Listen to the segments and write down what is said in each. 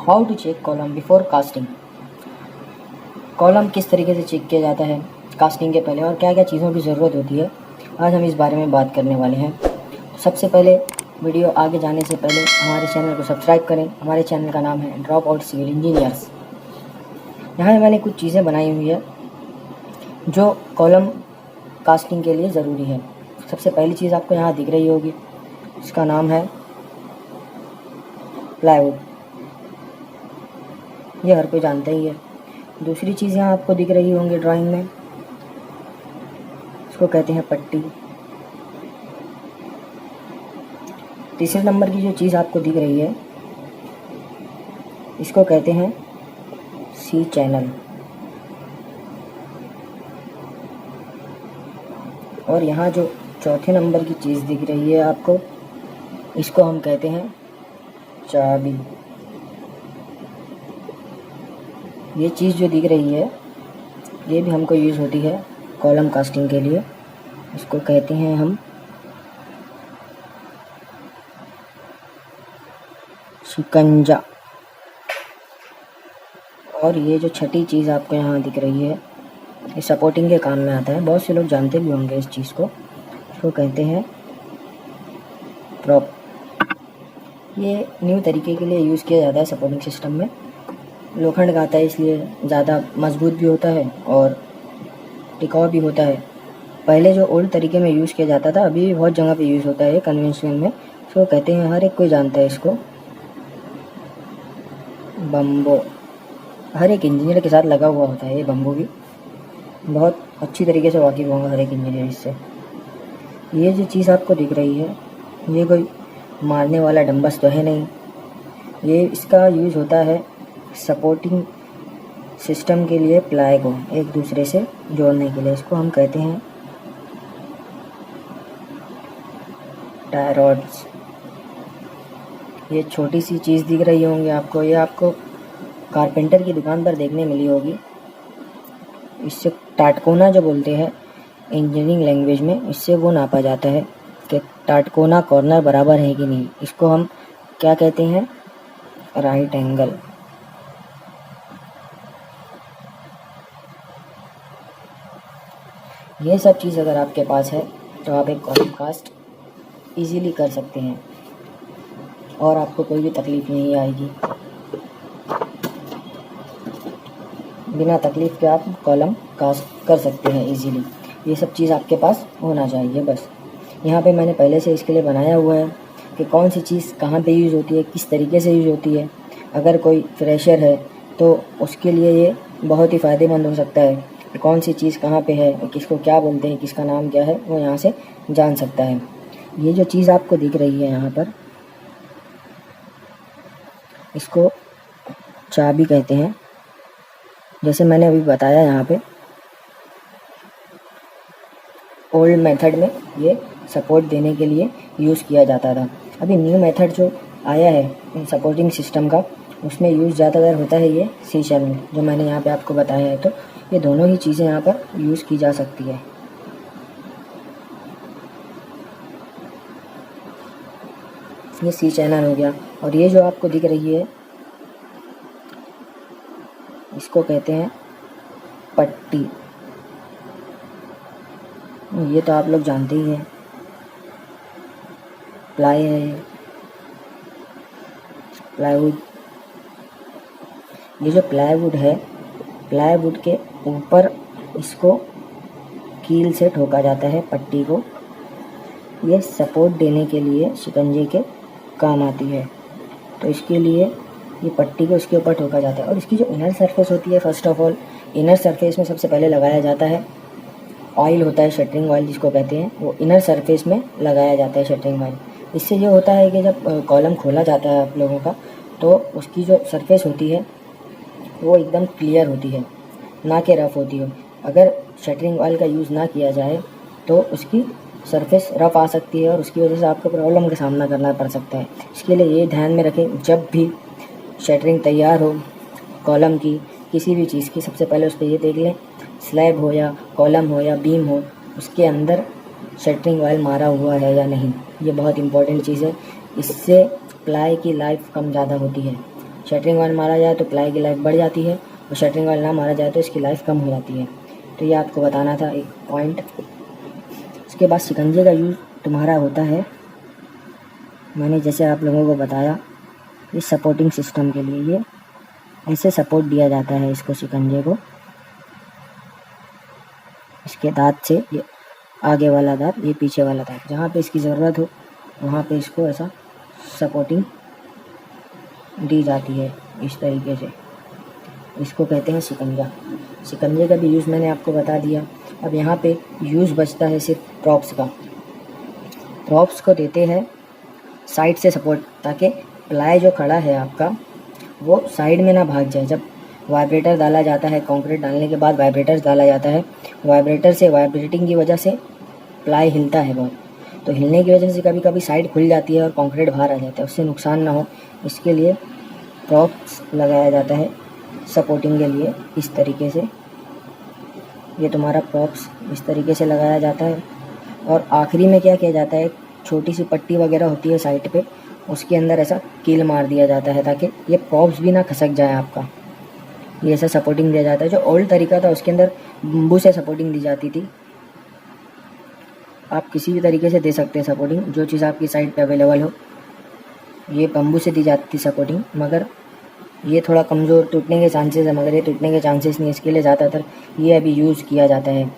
How to check column before casting. Column किस तरीके से चेक किया जाता है कास्टिंग के पहले और क्या क्या चीज़ों की ज़रूरत होती है, आज हम इस बारे में बात करने वाले हैं। सबसे पहले वीडियो आगे जाने से पहले हमारे चैनल को सब्सक्राइब करें। हमारे चैनल का नाम है ड्रॉप आउट सिविल इंजीनियर्स। यहाँ मैंने कुछ चीज़ें बनाई हुई है जो कॉलम कास्टिंग के लिए ज़रूरी है। सबसे पहली चीज़ आपको यहाँ दिख रही होगी, इसका नाम है प्लाईवुड, ये हर कोई जानता ही है। दूसरी चीज़ यहाँ आपको दिख रही होंगी ड्राइंग में, इसको कहते हैं पट्टी। तीसरे नंबर की जो चीज़ आपको दिख रही है इसको कहते हैं सी चैनल। और यहाँ जो चौथे नंबर की चीज़ दिख रही है आपको, इसको हम कहते हैं चाबी। ये चीज़ जो दिख रही है ये भी हमको यूज़ होती है कॉलम कास्टिंग के लिए, इसको कहते हैं हम शिकंजा। और ये जो छठी चीज़ आपको यहाँ दिख रही है ये सपोर्टिंग के काम में आता है, बहुत से लोग जानते भी होंगे इस चीज़ को, इसको कहते हैं प्रॉप। ये न्यू तरीके के लिए यूज़ किया जाता है सपोर्टिंग सिस्टम में। लोखंड का आता है इसलिए ज़्यादा मजबूत भी होता है और टिकाऊ भी होता है। पहले जो ओल्ड तरीके में यूज़ किया जाता था अभी भी बहुत जगह पे यूज़ होता है कन्वेंशनल में, इसको कहते हैं, हर एक कोई जानता है इसको, बम्बो। हर एक इंजीनियर के साथ लगा हुआ होता है ये बम्बो भी, बहुत अच्छी तरीके से वाकिफ़ होगा हर एक इंजीनियर इससे। ये जो चीज़ आपको दिख रही है ये कोई मारने वाला डंबस तो है नहीं, ये इसका यूज़ होता है सपोर्टिंग सिस्टम के लिए प्लाई को एक दूसरे से जोड़ने के लिए, इसको हम कहते हैं टाई रॉड्स। ये छोटी सी चीज़ दिख रही होंगी आपको, ये आपको कारपेंटर की दुकान पर देखने मिली होगी। इससे टाटकोना जो बोलते हैं इंजीनियरिंग लैंग्वेज में, इससे वो नापा जाता है कि टाटकोना कॉर्नर बराबर है कि नहीं। इसको हम क्या कहते हैं, राइट एंगल। ये सब चीज़ अगर आपके पास है तो आप एक कॉलम कास्ट इजीली कर सकते हैं और आपको कोई भी तकलीफ़ नहीं आएगी। बिना तकलीफ़ के आप कॉलम कास्ट कर सकते हैं इजीली। ये सब चीज़ आपके पास होना चाहिए बस। यहाँ पे मैंने पहले से इसके लिए बनाया हुआ है कि कौन सी चीज़ कहाँ पे यूज़ होती है, किस तरीके से यूज़ होती है। अगर कोई फ्रेशर है तो उसके लिए ये बहुत ही फ़ायदेमंद हो सकता है कि कौन सी चीज़ कहाँ पे है, किसको क्या बोलते हैं, किसका नाम क्या है, वो यहाँ से जान सकता है। ये जो चीज़ आपको दिख रही है यहाँ पर, इसको चाबी कहते हैं। जैसे मैंने अभी बताया, यहाँ पे ओल्ड मेथड में ये सपोर्ट देने के लिए यूज़ किया जाता था। अभी न्यू मेथड जो आया है सपोर्टिंग सिस्टम का, उसमें यूज़ ज़्यादातर होता है ये सी चैनल जो मैंने यहाँ पे आपको बताया है। तो ये दोनों ही चीज़ें यहाँ पर यूज़ की जा सकती है। ये सी चैनल हो गया। और ये जो आपको दिख रही है इसको कहते हैं पट्टी। ये तो आप लोग जानते ही हैं, प्लाई है, प्लाईवुड। ये जो प्लाईवुड है, प्लाईवुड के ऊपर इसको कील से ठोका जाता है पट्टी को। ये सपोर्ट देने के लिए शिकंजे के काम आती है, तो इसके लिए ये पट्टी को इसके ऊपर ठोका जाता है। और इसकी जो इनर सरफेस होती है, first of all inner surface में सबसे पहले लगाया जाता है ऑयल होता है, शटरिंग ऑयल जिसको कहते हैं, वो इनर सरफेस में लगाया जाता है शटरिंग ऑयल। इससे ये होता है कि जब कॉलम खोला जाता है आप लोगों का, तो उसकी जो सरफेस होती है वो एकदम क्लियर होती है, ना कि रफ़ होती हो। अगर शटरिंग ऑयल का यूज़ ना किया जाए तो उसकी सरफेस रफ़ आ सकती है और उसकी वजह से आपको प्रॉब्लम का सामना करना पड़ सकता है। इसके लिए ये ध्यान में रखें, जब भी शटरिंग तैयार हो कॉलम की, किसी भी चीज़ की, सबसे पहले उस पर ये देख लें स्लैब हो या कॉलम हो या बीम हो, उसके अंदर शटरिंग ऑयल मारा हुआ है या नहीं। ये बहुत इंपॉर्टेंट चीज़ है, इससे प्लाई की लाइफ कम ज़्यादा होती है। शटरिंग ऑयल मारा जाए तो प्लाई की लाइफ बढ़ जाती है, और शटरिंग ऑयल ना मारा जाए तो इसकी लाइफ कम हो जाती है। तो ये आपको बताना था एक पॉइंट। इसके बाद शिकंजे का यूज़ तुम्हारा होता है, मैंने जैसे आप लोगों को बताया, इस सपोर्टिंग सिस्टम के लिए। ये ऐसे सपोर्ट दिया जाता है इसको, शिकंजे को, इसके दांत से, ये आगे वाला दांत, ये पीछे वाला दांत, जहाँ पे इसकी ज़रूरत हो वहाँ पे इसको ऐसा सपोर्टिंग दी जाती है इस तरीके से। इसको कहते हैं शिकंजा। शिकंजे का भी यूज़ मैंने आपको बता दिया। अब यहाँ पे यूज़ बचता है सिर्फ प्रॉप्स का। प्रॉप्स को देते हैं साइड से सपोर्ट, ताकि प्लाई जो खड़ा है आपका वो साइड में ना भाग जाए। जब वाइब्रेटर डाला जाता है, कंक्रीट डालने के बाद वाइब्रेटर्स डाला जाता है, वाइब्रेटर से, वाइब्रेटिंग की वजह से प्लाई हिलता है बहुत, तो हिलने की वजह से कभी कभी साइड खुल जाती है और कंक्रीट बाहर आ जाता है, उससे नुकसान ना हो इसके लिए प्रॉप्स लगाया जाता है सपोर्टिंग के लिए। इस तरीके से ये तुम्हारा प्रॉप्स इस तरीके से लगाया जाता है। और आखिरी में क्या किया जाता है, छोटी सी पट्टी वगैरह होती है साइड पे, उसके अंदर ऐसा कील मार दिया जाता है ताकि ये प्रॉप्स भी ना खसक जाए आपका। ये ऐसा सपोर्टिंग दिया जाता है। जो ओल्ड तरीका था उसके अंदर बम्बू से सपोर्टिंग दी जाती थी। आप किसी भी तरीके से दे सकते हैं सपोर्टिंग, जो चीज़ आपकी साइड पे अवेलेबल हो। ये बम्बू से दी जाती थी सपोर्टिंग, मगर ये थोड़ा कमज़ोर, टूटने के चांसेस है, मगर ये टूटने के चांसेस नहीं, इसके लिए ज़्यादातर ये अभी यूज़ किया जाता है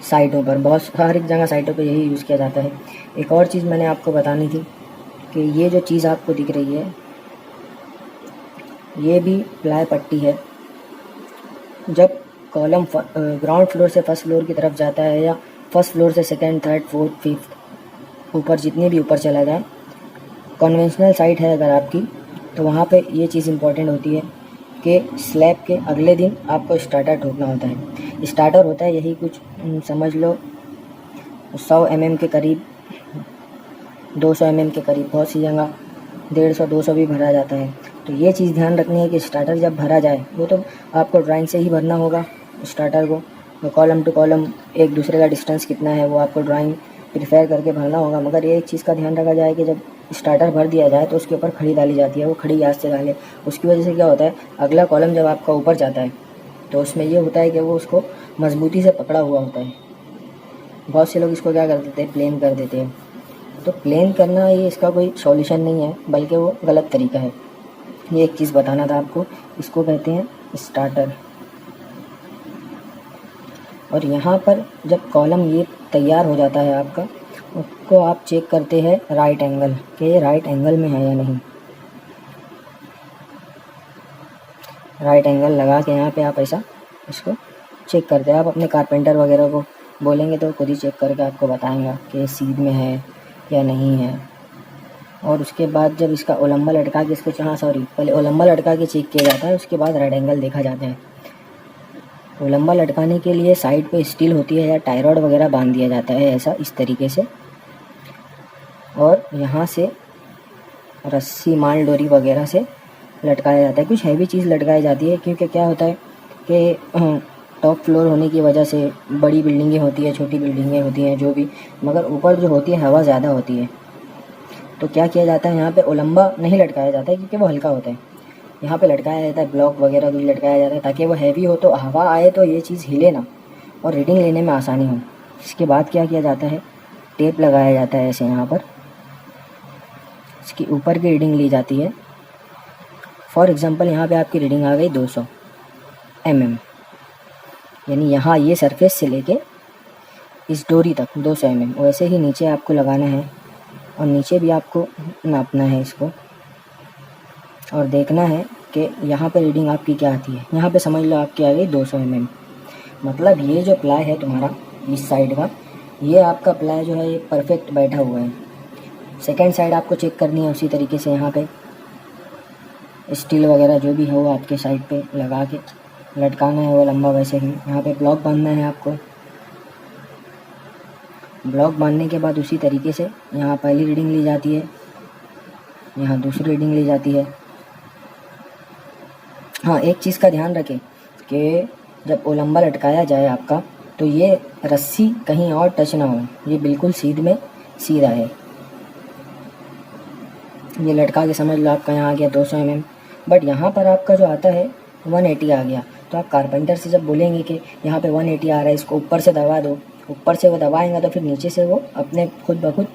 साइटों पर। बहुत हर एक जगह साइटों पर यही यूज़ किया जाता है। एक और चीज़ मैंने आपको बतानी थी कि ये जो चीज़ आपको दिख रही है ये भी प्लाई पट्टी है। जब कॉलम ग्राउंड फ्लोर से फर्स्ट फ्लोर की तरफ जाता है, या फर्स्ट फ्लोर से सेकंड, थर्ड, फोर्थ, फिफ्थ, ऊपर जितने भी ऊपर चला जाए, कन्वेंशनल साइट है अगर आपकी, तो वहाँ पे ये चीज़ इम्पॉर्टेंट होती है कि स्लैब के अगले दिन आपको स्टार्टर ठोकना होता है। स्टार्टर होता है यही कुछ समझ लो 100 mm के करीब, 200 mm के करीब, बहुत सी जगह 150-200 भी भरा जाता है। तो ये चीज़ ध्यान रखनी है कि स्टार्टर जब भरा जाए, वो तो आपको ड्राइंग से ही भरना होगा स्टार्टर को, तो कॉलम टू कॉलम एक दूसरे का डिस्टेंस कितना है वो आपको ड्राइंग प्रिफेयर करके भरना होगा। मगर ये एक चीज़ का ध्यान रखा जाए कि जब स्टार्टर भर दिया जाए तो उसके ऊपर खड़ी डाली जाती है, वो खड़ी गैस से डाले। उसकी वजह से क्या होता है, अगला कॉलम जब आपका ऊपर जाता है तो उसमें ये होता है कि वो उसको मजबूती से पकड़ा हुआ होता है। बहुत से लोग इसको क्या कर देते हैं, प्लेन कर देते हैं। तो प्लेन करना ये इसका कोई सॉल्यूशन नहीं है, बल्कि वो गलत तरीका है। ये एक चीज़ बताना था आपको। इसको कहते हैं स्टार्टर। और यहाँ पर जब कॉलम ये तैयार हो जाता है आपका, उसको आप चेक करते हैं राइट एंगल, कि ये राइट एंगल में है या नहीं। राइट एंगल लगा के यहाँ पे आप ऐसा इसको चेक करते हैं। आप अपने कारपेंटर वगैरह को बोलेंगे तो खुद ही चेक करके आपको बताएंगा कि सीध में है या नहीं है। और उसके बाद जब इसका ओलंबा लटका के इसको, पहले ओलंबा लटका के चेक किया जाता है, उसके बाद राइट एंगल देखा जाता है। ओलंबा लटकाने के लिए साइड पे स्टील होती है या टाई रॉड वगैरह बांध दिया जाता है ऐसा, इस तरीके से। और यहाँ से रस्सी, माल डोरी वगैरह से लटकाया जाता है। कुछ हैवी चीज़ लटकाई जाती है, क्योंकि क्या होता है कि टॉप फ्लोर होने की वजह से बड़ी बिल्डिंगें होती है, छोटी बिल्डिंगें होती हैं, जो भी, मगर ऊपर जो होती है हवा ज़्यादा होती है। तो क्या किया जाता है, यहाँ पे ओलंबा नहीं लटकाया जाता है क्योंकि वो हल्का होता है। यहाँ पे लटकाया जाता है ब्लॉक वगैरह भी लटकाया जाता है, ताकि वो हैवी हो तो हवा आए तो ये चीज़ हिले ना और रीडिंग लेने में आसानी हो। इसके बाद क्या किया जाता है, टेप लगाया जाता है ऐसे यहाँ पर, इसकी ऊपर की रीडिंग ली जाती है। फॉर एग्ज़ाम्पल यहाँ पे आपकी रीडिंग आ गई 200 mm, यानी यहाँ ये सरफेस से लेके इस डोरी तक 200 mm। वैसे ही नीचे आपको लगाना है और नीचे भी आपको नापना है इसको, और देखना है कि यहाँ पे रीडिंग आपकी क्या आती है। यहाँ पे समझ लो आपकी आ गई 200 mm। मतलब ये जो प्लाई है तुम्हारा इस साइड का, ये आपका प्लाई जो है ये परफेक्ट बैठा हुआ है। सेकंड साइड आपको चेक करनी है उसी तरीके से, यहाँ पे स्टील वगैरह जो भी हो आपके साइड पे लगा के लटकाना है वो लंबा। वैसे ही यहाँ पे ब्लॉक बांधना है आपको। ब्लॉक बांधने के बाद उसी तरीके से यहाँ पहली रीडिंग ली जाती है, यहाँ दूसरी रीडिंग ली जाती है। हाँ, एक चीज़ का ध्यान रखें कि जब ओलंबा लटकाया जाए आपका, तो ये रस्सी कहीं और टच ना हो, ये बिल्कुल सीधा है। ये लटका के समझ लो आपका यहाँ आ गया 200 mm। बट यहाँ पर आपका जो आता है 180 आ गया। तो आप कारपेंटर से जब बोलेंगे कि यहाँ पे 180 आ रहा है, इसको ऊपर से दबा दो, ऊपर से वो दबाएंगा तो फिर नीचे से वो अपने खुद ब खुद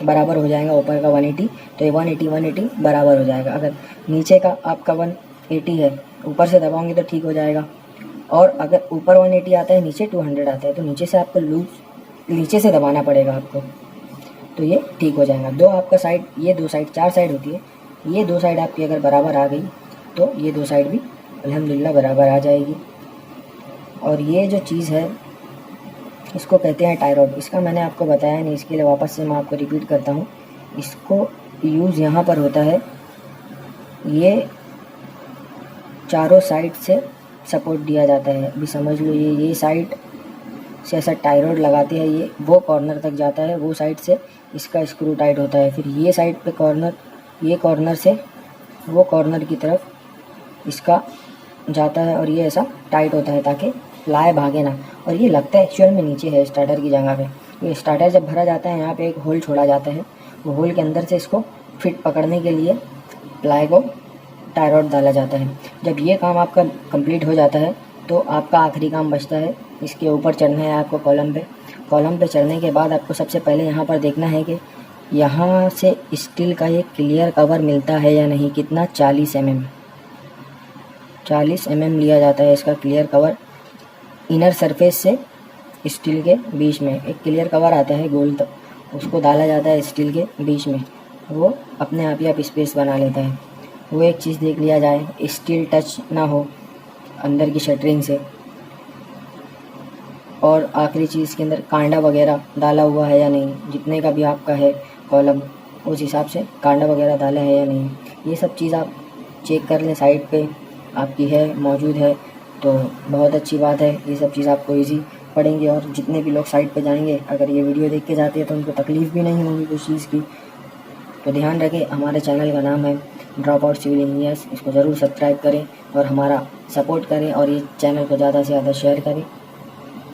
बराबर हो जाएगा ऊपर का 180। तो ये 180 बराबर हो जाएगा। अगर नीचे का आपका 180 है, ऊपर से दबाओगे तो ठीक हो जाएगा। और अगर ऊपर 180 आता है, नीचे 200 आता है, तो नीचे से आपको नीचे से दबाना पड़ेगा आपको, तो ये ठीक हो जाएगा। दो आपका साइड, ये दो साइड, 4 साइड होती है, ये दो साइड आपकी अगर बराबर आ गई तो ये दो साइड भी अल्हम्दुलिल्लाह बराबर आ जाएगी। और ये जो चीज़ है इसको कहते हैं टाई रॉड। इसका मैंने आपको बताया नहीं, इसके लिए वापस से मैं आपको रिपीट करता हूँ। इसको यूज़ यहाँ पर होता है, ये चारों साइड से सपोर्ट दिया जाता है। अभी समझ लो ये साइड से ऐसा टाई रॉड लगाते हैं, ये वो कॉर्नर तक जाता है, वो साइड से इसका स्क्रू टाइट होता है। फिर ये साइड पे कॉर्नर, ये कॉर्नर से वो कॉर्नर की तरफ इसका जाता है और ये ऐसा टाइट होता है ताकि प्लाई भागे ना। और ये लगता है एक्चुअल में नीचे है स्टार्टर की जगह पे। ये स्टार्टर जब भरा जाता है, यहाँ पे एक होल छोड़ा जाता है, वो होल के अंदर से इसको फिट पकड़ने के लिए प्लाई को टाई रॉड डाला जाता है। जब ये काम आपका कंप्लीट हो जाता है तो आपका आखिरी काम बचता है, इसके ऊपर चढ़ना है आपको कॉलम पे। कॉलम पे चढ़ने के बाद आपको सबसे पहले यहाँ पर देखना है कि यहाँ से स्टील का ये क्लियर कवर मिलता है या नहीं। कितना, 40 mm लिया जाता है इसका क्लियर कवर। इनर सरफेस से स्टील के बीच में एक क्लियर कवर आता है गोल तक, उसको डाला जाता है स्टील के बीच में, वो अपने आप ही आप स्पेस बना लेता है। वो एक चीज़ देख लिया जाए, स्टील टच ना हो अंदर की शटरिंग से। और आखिरी चीज़ के अंदर कांडा वगैरह डाला हुआ है या नहीं, जितने का भी आपका है कॉलम उस हिसाब से कांडा वगैरह डाला है या नहीं, ये सब चीज़ आप चेक कर लें। साइड पे आपकी है, मौजूद है तो बहुत अच्छी बात है। ये सब चीज़ आपको इजी पड़ेंगे। और जितने भी लोग साइट पे जाएंगे, अगर ये वीडियो देख के जाते हैं तो उनको तकलीफ़ भी नहीं होगी कुछ चीज़ की। तो ध्यान रखें, हमारे चैनल का नाम है ड्रॉप आउट सिविल इंजीनियर्स, इसको ज़रूर सब्सक्राइब करें और हमारा सपोर्ट करें और ये चैनल को ज़्यादा से ज़्यादा शेयर करें।